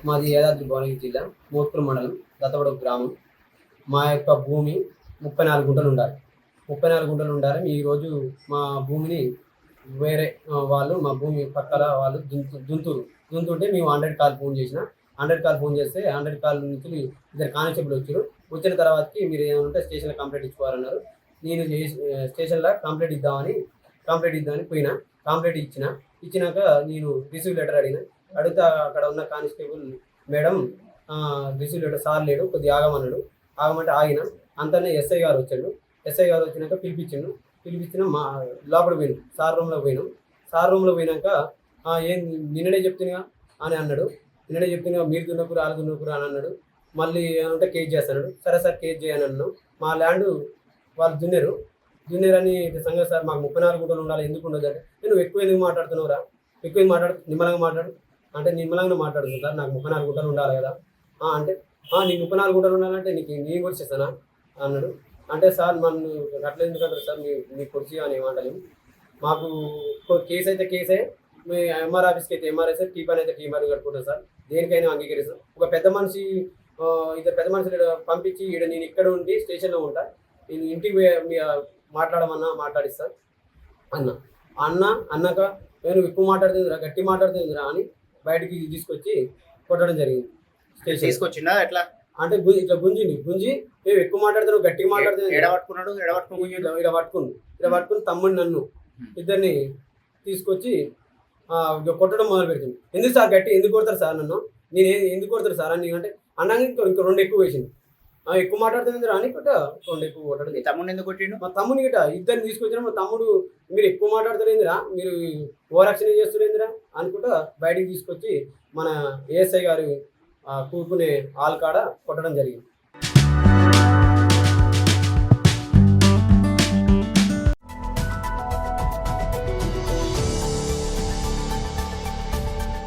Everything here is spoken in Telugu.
మాది యాదాద్రి భువనగిరి జిల్లా మోత్కూరు మండలం దత్తవడ గ్రామం. మా యొక్క భూమి 34 గుంటలు ఉండాలి. 34 గుంటలు ఉండాలి. ఈరోజు మా భూమిని వేరే వాళ్ళు మా భూమి పక్కల వాళ్ళు దున్తుంటే మేము 100 కాల్ ఫోన్ చేసిన. 100 కాల్ ఫోన్ చేస్తే 100 కాల్ నుంచి ఇద్దరు కానిస్టేబుల్ వచ్చారు. వచ్చిన తర్వాతకి మీరు ఏమంటే స్టేషన్లో కంప్లైంట్ ఇచ్చుకోవాలన్నారు. నేను స్టేషన్లో కంప్లైంట్ ఇద్దామని పోయినా. కంప్లైంట్ ఇచ్చినాక నేను రిసీవ్ లెటర్ అడిగితే అక్కడ ఉన్న constable madam receive letter sir లేడు, కొద్దిగా ఆగమంటే ఆగిన. అంతనే ఎస్ఐ గారు వచ్చాడు. ఎస్ఐ గారు వచ్చినాక పిలిపించిన మా లోపల పోయినాం. సార్ రూమ్లో పోయినాక ఏం నిన్ననే చెప్తున్నా అని అన్నాడు. మీరు దున్నకురా వాళ్ళు దున్నకురా అని అన్నాడు. మళ్ళీ ఏమంటే కేసు చేస్తాడు. సరే సార్ కేసు చేయని అన్నాను. మా ల్యాండ్ వాళ్ళు దున్నేరని సంగతి సార్, మాకు 34 గుంటలు ఉండాలి, ఎందుకు ఉండదు అంటే నువ్వు ఎందుకు మాట్లాడుతున్నావురా, నిమ్మలంగా మాట్లాడు అంటే నిమ్మలంగా మాట్లాడుతుంది సార్, నాకు 34 గుంటలు ఉండాలి కదా అంటే నీకు 34 గుంటలు ఉండాలంటే నేను కూడా చేస్తానా అన్నాడు. అంటే సార్ నన్ను అట్లా ఎందుకంటారు సార్, మీకు కొడిచి అని ఏమంటలేము, మాకు కేసు అయితే కేసే, మీ ఎంఆర్ ఆఫీస్కి అయితే ఎంఆర్ఐ సార్, టీపాన్ అయితే టీపాన్ కట్టుకుంటాం సార్, దేనికైనా అంగీకరిస్తాం. ఒక పెద్ద మనిషి ఇద్దరు పెద్ద మనుషులు పంపించి నేను ఇక్కడ ఉండి స్టేషన్లో ఉంటా, నేను ఇంటికి మాట్లాడమన్నా మాట్లాడిస్తా అన్నాక నేను ఎక్కువ మాట్లాడుతుందిరా, గట్టి మాట్లాడుతుందిరా అని బయటికి తీసుకొచ్చి కొట్టడం జరిగింది. స్టేషన్ తీసుకొచ్చిందా ఎట్లా అంటే ఇట్లా గుంజి మేము ఎక్కువ మాట్లాడుతున్నావు, గట్టిగా మాట్లాడుతున్నాడు. ఇలా పట్టుకుని తమ్ముడిని నన్ను ఇద్దరిని తీసుకొచ్చి కొట్టడం మొదలు పెడుతుంది. ఎందుకు సార్ ఎందుకు కొడతారు సార్ నన్ను, నేను ఎందుకు కొడతారు సార్ అని అంటే అన్నాక ఇంకా 2 ఎక్కువ వేసింది. ఎక్కువ మాట్లాడుతుంది అని కొట్ట 2 ఎక్కువ కొట్టడం. తమ్ముడిని ఎందుకు కొట్టిండు? మా తమ్ముని గిట్ట ఇద్దరిని తీసుకొచ్చిన. మా తమ్ముడు మీరు ఎక్కువ మాట్లాడుతారేందిరా, మీరు ఓవరాక్షన్ చేస్తారేందిరా అనుకుంటా బయటికి తీసుకొచ్చి మన ఏఎస్ఐ గారు కూకునే ఆల్ కాడ కొట్టడం జరిగింది.